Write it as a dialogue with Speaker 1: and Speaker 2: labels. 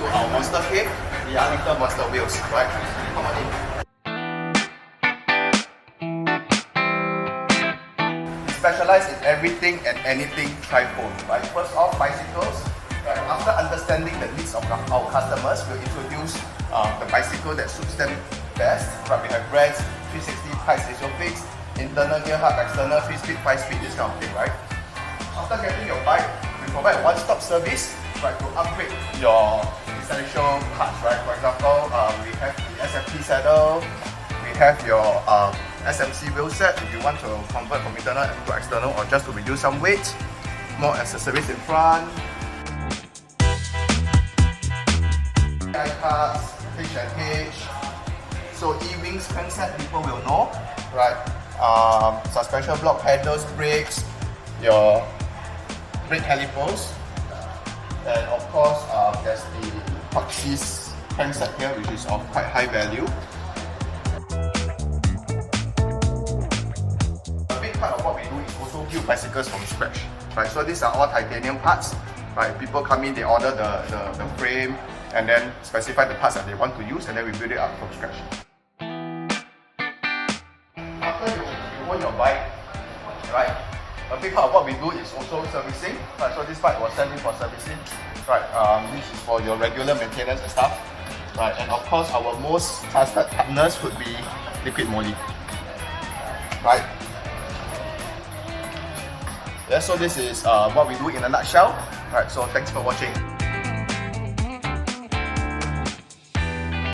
Speaker 1: to our monster cave, the little monster wheels, right? Come on in. We specialize in everything and anything trifold, right? First off, bicycles. Right? After understanding the needs of our customers, we'll introduce the bicycle that suits them best. Right? We have brands, 360 heights isofix, internal gear hub, external 3-speed, 5-speed, this kind of thing, right? After getting your bike, we provide one-stop service, right, to upgrade your essential parts, right? For example, we have the SFT saddle, we have your SMC wheel set if you want to convert from internal to external or just to reduce some weight, more accessories in front, parts, H&H, so E-wings crankset people will know, right? Suspension block, handles, brakes, your brake calipers, and of course there's the Proxys crankset here, which is of quite high value. A big part of what we do is also build bicycles from scratch, right? So these are all titanium parts, right? People come in, they order the frame and then specify the parts that they want to use, and then we build it up from scratch. After you own your bike, right? A big part of what we do is also servicing. Right, so this bike was sent in for servicing. Right, this is for your regular maintenance and stuff. Right, and of course our most trusted partners would be Liquid Moly. Right. Yeah, so this is what we do in a nutshell. Right, so thanks for watching.